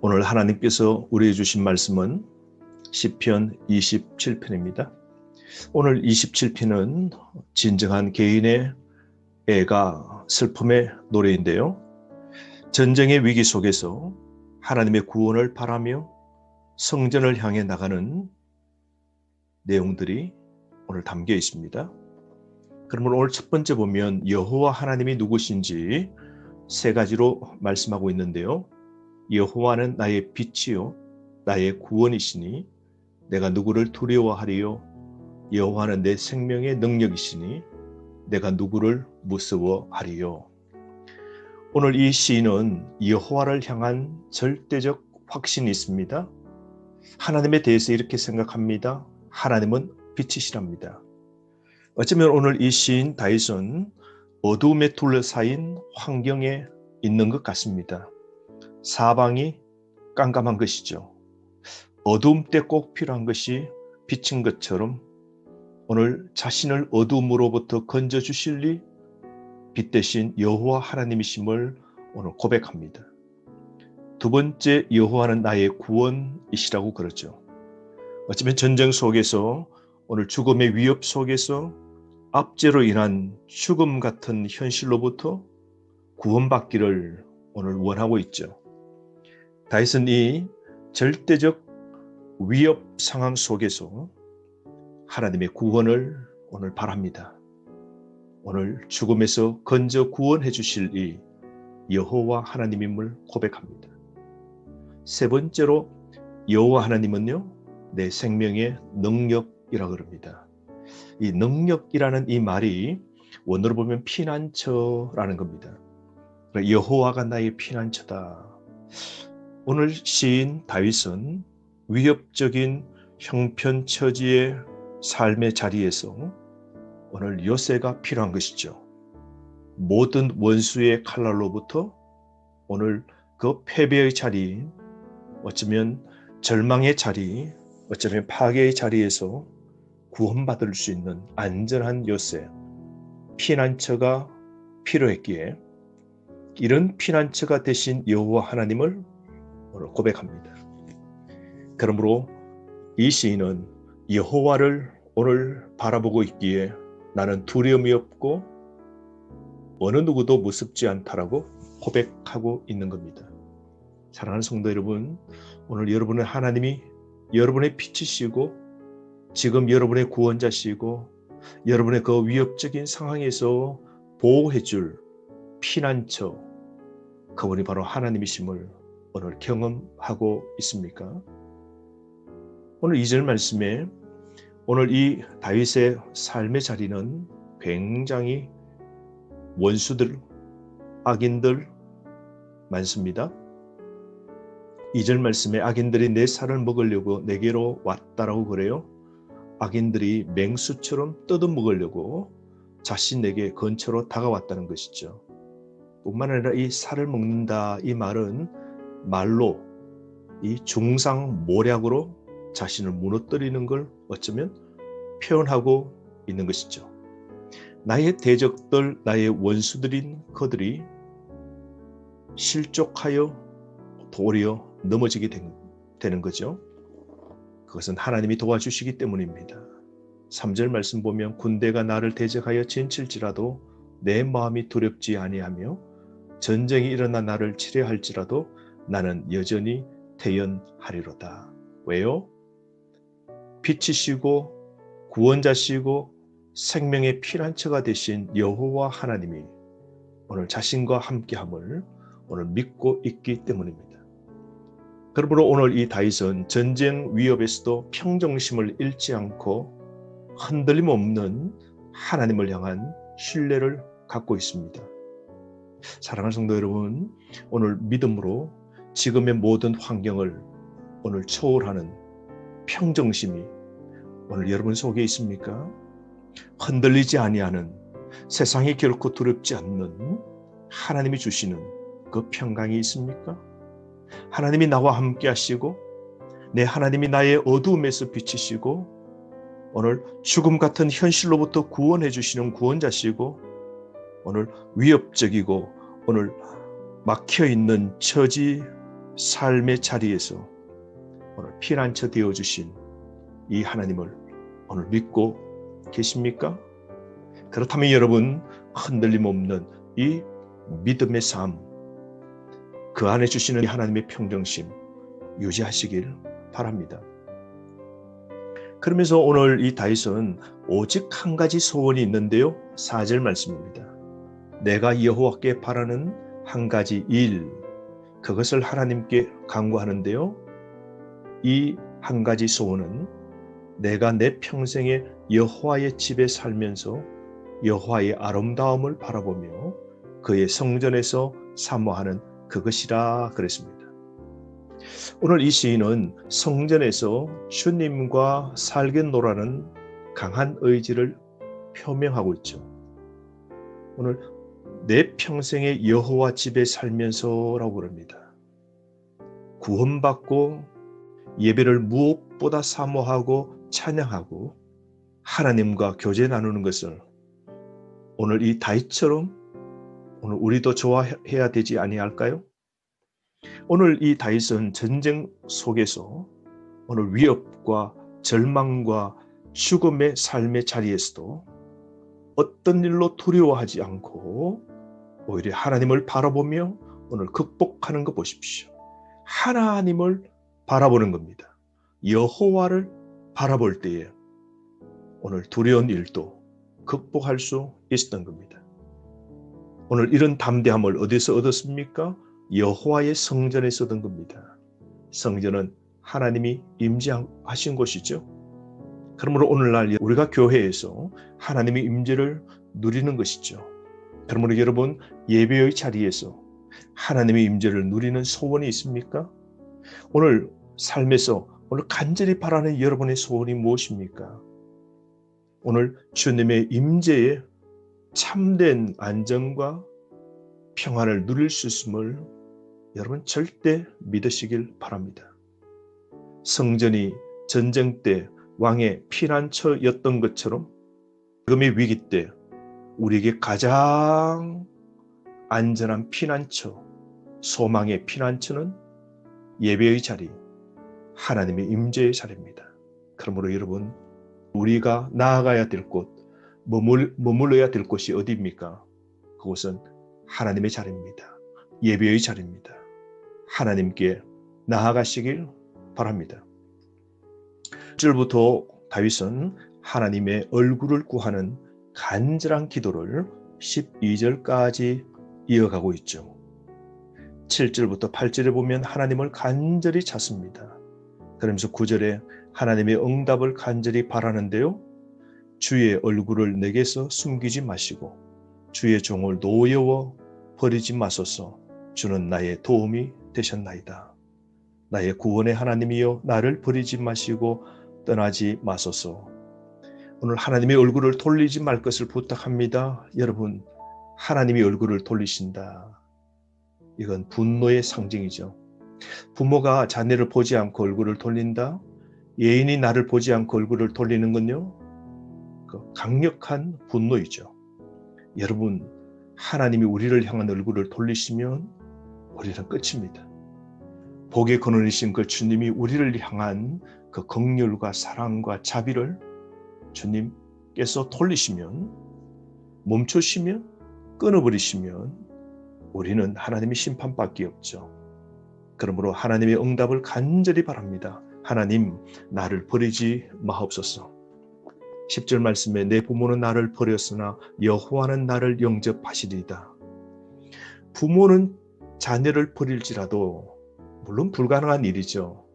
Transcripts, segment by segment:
오늘 하나님께서 우리에게 주신 말씀은 시편 27편입니다. 오늘 27편은 진정한 개인의 애가 슬픔의 노래인데요. 전쟁의 위기 속에서 하나님의 구원을 바라며 성전을 향해 나가는 내용들이 오늘 담겨 있습니다. 그러면 오늘 첫 번째 보면 여호와 하나님이 누구신지 세 가지로 말씀하고 있는데요. 여호와는 나의 빛이요 나의 구원이시니 내가 누구를 두려워하리요. 여호와는 내 생명의 능력이시니 내가 누구를 무서워하리요. 오늘 이 시인은 여호와를 향한 절대적 확신이 있습니다. 하나님에 대해서 이렇게 생각합니다. 하나님은 빛이시랍니다. 어쩌면 오늘 이 시인 다윗은 어두움에 둘러싸인 환경에 있는 것 같습니다. 사방이 깜깜한 것이죠. 어두움 때 꼭 필요한 것이 빛인 것처럼 오늘 자신을 어두움으로부터 건져주실리 빛 대신 여호와 하나님이심을 오늘 고백합니다. 두 번째, 여호와는 나의 구원이시라고 그러죠. 어쩌면 전쟁 속에서 오늘 죽음의 위협 속에서 압제로 인한 죽음 같은 현실로부터 구원받기를 오늘 원하고 있죠. 다윗은 이 절대적 위협 상황 속에서 하나님의 구원을 오늘 바랍니다. 오늘 죽음에서 건져 구원해 주실 이 여호와 하나님임을 고백합니다. 세 번째로 여호와 하나님은요, 내 생명의 능력이라고 그럽니다. 이 능력이라는 이 말이 원어로 보면 피난처라는 겁니다. 여호와가 나의 피난처다. 오늘 시인 다윗은 위협적인 형편처지의 삶의 자리에서 오늘 요새가 필요한 것이죠. 모든 원수의 칼날로부터 오늘 그 패배의 자리, 어쩌면 절망의 자리, 어쩌면 파괴의 자리에서 구원받을 수 있는 안전한 요새, 피난처가 필요했기에 이런 피난처가 되신 여호와 하나님을 오늘 고백합니다. 그러므로 이 시인은 여호와를 오늘 바라보고 있기에 나는 두려움이 없고 어느 누구도 무섭지 않다라고 고백하고 있는 겁니다. 사랑하는 성도 여러분, 오늘 여러분은 하나님이 여러분의 빛이시고 지금 여러분의 구원자시고 여러분의 그 위협적인 상황에서 보호해 줄 피난처, 그분이 바로 하나님이심을 오늘 경험하고 있습니까? 오늘 2절 말씀에 오늘 이 다윗의 삶의 자리는 굉장히 원수들, 악인들 많습니다. 2절 말씀에 악인들이 내 살을 먹으려고 내게로 왔다라고 그래요. 악인들이 맹수처럼 뜯어먹으려고 자신에게 근처로 다가왔다는 것이죠. 뿐만 아니라 이 살을 먹는다, 이 말은 말로 이 중상모략으로 자신을 무너뜨리는 걸 어쩌면 표현하고 있는 것이죠. 나의 대적들, 나의 원수들인 그들이 실족하여 도리어 넘어지게 되는 거죠. 그것은 하나님이 도와주시기 때문입니다. 3절 말씀 보면 군대가 나를 대적하여 진칠지라도 내 마음이 두렵지 아니하며 전쟁이 일어나 나를 치려할지라도 나는 여전히 태연하리로다. 왜요? 빛이시고 구원자시고 생명의 피난처가 되신 여호와 하나님이 오늘 자신과 함께함을 오늘 믿고 있기 때문입니다. 그러므로 오늘 이 다윗은 전쟁 위협에서도 평정심을 잃지 않고 흔들림 없는 하나님을 향한 신뢰를 갖고 있습니다. 사랑하는 성도 여러분, 오늘 믿음으로 지금의 모든 환경을 오늘 초월하는 평정심이 오늘 여러분 속에 있습니까? 흔들리지 아니하는, 세상이 결코 두렵지 않는 하나님이 주시는 그 평강이 있습니까? 하나님이 나와 함께 하시고 내 하나님이 나의 어두움에서 비치시고 오늘 죽음 같은 현실로부터 구원해 주시는 구원자시고 오늘 위협적이고 오늘 막혀있는 처지 삶의 자리에서 오늘 피난처 되어주신 이 하나님을 오늘 믿고 계십니까? 그렇다면 여러분, 흔들림 없는 이 믿음의 삶, 그 안에 주시는 하나님의 평정심 유지하시길 바랍니다. 그러면서 오늘 이 다윗은 오직 한 가지 소원이 있는데요. 4절 말씀입니다. 내가 여호와께 바라는 한 가지 일, 그것을 하나님께 간구하는데요. 이 한 가지 소원은 내가 내 평생에 여호와의 집에 살면서 여호와의 아름다움을 바라보며 그의 성전에서 사모하는 그것이라 그랬습니다. 오늘 이 시인은 성전에서 주님과 살겠노라는 강한 의지를 표명하고 있죠. 오늘 내 평생에 여호와 집에 살면서라고 그럽니다. 구원받고 예배를 무엇보다 사모하고 찬양하고 하나님과 교제 나누는 것을 오늘 이 다윗처럼 오늘 우리도 좋아해야 되지 아니할까요? 오늘 이 다윗은 전쟁 속에서 오늘 위협과 절망과 죽음의 삶의 자리에서도 어떤 일로 두려워하지 않고 오히려 하나님을 바라보며 오늘 극복하는 거 보십시오. 하나님을 바라보는 겁니다. 여호와를 바라볼 때에 오늘 두려운 일도 극복할 수 있었던 겁니다. 오늘 이런 담대함을 어디서 얻었습니까? 여호와의 성전에서 얻은 겁니다. 성전은 하나님이 임재하신 곳이죠. 그러므로 오늘날 우리가 교회에서 하나님의 임재를 누리는 것이죠. 그러므로 여러분, 예배의 자리에서 하나님의 임재를 누리는 소원이 있습니까? 오늘 삶에서 오늘 간절히 바라는 여러분의 소원이 무엇입니까? 오늘 주님의 임재에 참된 안정과 평안을 누릴 수 있음을 여러분 절대 믿으시길 바랍니다. 성전이 전쟁 때 왕의 피난처였던 것처럼 지금의 위기 때 우리에게 가장 안전한 피난처, 소망의 피난처는 예배의 자리, 하나님의 임재의 자리입니다. 그러므로 여러분, 우리가 나아가야 될 곳, 머물러야 될 곳이 어디입니까? 그곳은 하나님의 자리입니다. 예배의 자리입니다. 하나님께 나아가시길 바랍니다. 1절부터 다윗은 하나님의 얼굴을 구하는 간절한 기도를 12절까지 이어가고 있죠. 7절부터 8절에 보면 하나님을 간절히 찾습니다. 그러면서 9절에 하나님의 응답을 간절히 바라는데요. 주의 얼굴을 내게서 숨기지 마시고 주의 종을 노여워 버리지 마소서. 주는 나의 도움이 되셨나이다. 나의 구원의 하나님이여 나를 버리지 마시고 떠나지 마소서. 오늘 하나님의 얼굴을 돌리지 말 것을 부탁합니다. 여러분, 하나님이 얼굴을 돌리신다. 이건 분노의 상징이죠. 부모가 자녀를 보지 않고 얼굴을 돌린다. 예인이 나를 보지 않고 얼굴을 돌리는 건요, 그 강력한 분노이죠. 여러분, 하나님이 우리를 향한 얼굴을 돌리시면 우리는 끝입니다. 복의 근원이신 그 주님이 우리를 향한 그 긍휼과 사랑과 자비를 주님께서 돌리시면, 멈추시면, 끊어버리시면 우리는 하나님의 심판밖에 없죠. 그러므로 하나님의 응답을 간절히 바랍니다. 하나님, 나를 버리지 마옵소서. 10절 말씀에 내 부모는 나를 버렸으나 여호와는 나를 영접하시리이다. 부모는 자녀를 버릴지라도 물론 불가능한 일이죠.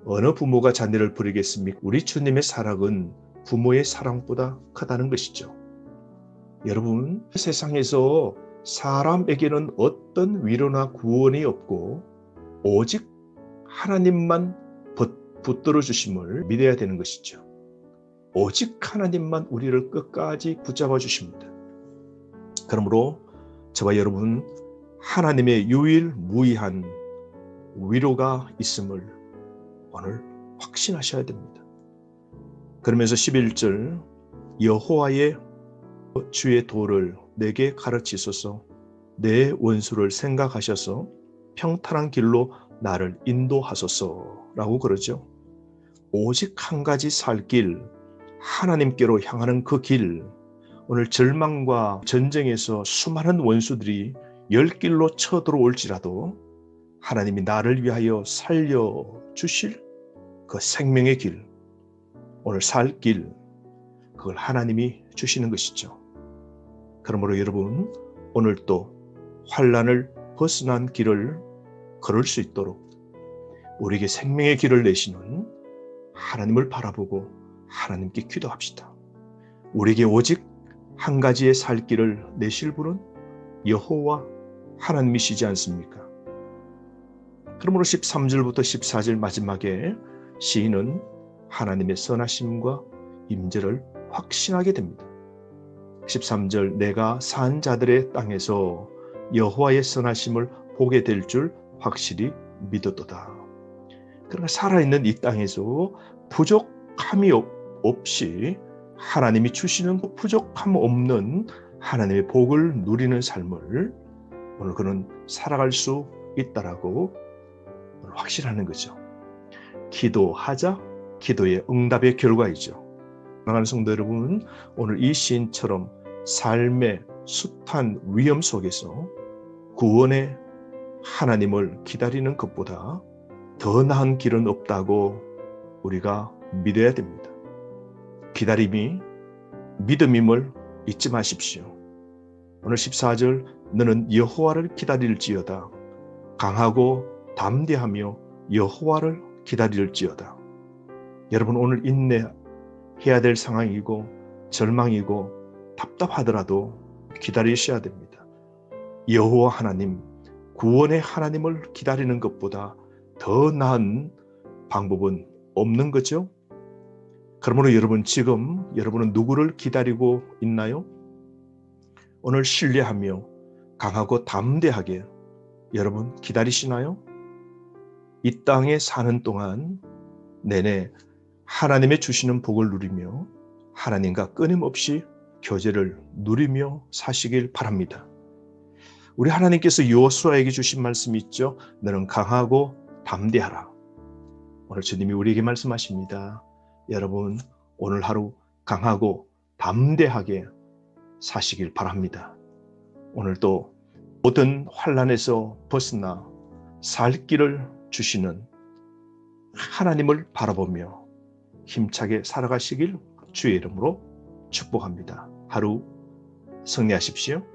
어느 부모가 자녀를 버리겠습니까? 우리 주님의 사랑은 부모의 사랑보다 크다는 것이죠. 여러분, 세상에서 사람에게는 어떤 위로나 구원이 없고 오직 하나님만 붙들어 주심을 믿어야 되는 것이죠. 오직 하나님만 우리를 끝까지 붙잡아 주십니다. 그러므로 저와 여러분, 하나님의 유일무이한 위로가 있음을 오늘 확신하셔야 됩니다. 그러면서 11절 여호와의 주의 도를 내게 가르치소서. 내 원수를 생각하셔서 평탄한 길로 나를 인도하소서라고 그러죠. 오직 한 가지 살 길, 하나님께로 향하는 그 길, 오늘 절망과 전쟁에서 수많은 원수들이 열 길로 쳐들어올지라도 하나님이 나를 위하여 살려주실 그 생명의 길, 오늘 살 길, 그걸 하나님이 주시는 것이죠. 그러므로 여러분, 오늘도 환난을 벗어난 길을 걸을 수 있도록 우리에게 생명의 길을 내시는 하나님을 바라보고 하나님께 기도합시다. 우리에게 오직 한 가지의 살 길을 내실 분은 여호와 하나님이시지 않습니까? 그러므로 13절부터 14절 마지막에 시인은 하나님의 선하심과 임재를 확신하게 됩니다. 13절 내가 산 자들의 땅에서 여호와의 선하심을 보게 될 줄 확실히 믿었도다. 그러나 살아있는 이 땅에서 부족함이 없이 하나님이 주시는 부족함 없는 하나님의 복을 누리는 삶을 오늘 그는 살아갈 수 있다라고 확신하는 거죠. 기도하자, 기도의 응답의 결과이죠. 사랑하는 성도 여러분, 오늘 이 시인처럼 삶의 숱한 위험 속에서 구원의 하나님을 기다리는 것보다 더 나은 길은 없다고 우리가 믿어야 됩니다. 기다림이 믿음임을 잊지 마십시오. 오늘 14절 너는 여호와를 기다릴지어다. 강하고 담대하며 여호와를 기다릴지어다. 여러분 오늘 인내해야 될 상황이고 절망이고 답답하더라도 기다리셔야 됩니다. 여호와 하나님, 구원의 하나님을 기다리는 것보다 더 나은 방법은 없는 거죠. 그러므로 여러분 지금 여러분은 누구를 기다리고 있나요? 오늘 신뢰하며 강하고 담대하게 여러분 기다리시나요? 이 땅에 사는 동안 내내 하나님의 주시는 복을 누리며 하나님과 끊임없이 교제를 누리며 사시길 바랍니다. 우리 하나님께서 여호수아에게 주신 말씀이 있죠. 너는 강하고 담대하라. 오늘 주님이 우리에게 말씀하십니다. 여러분 오늘 하루 강하고 담대하게 사시길 바랍니다. 오늘도 모든 환난에서 벗어나 살 길을 주시는 하나님을 바라보며 힘차게 살아가시길 주의 이름으로 축복합니다. 하루 승리하십시오.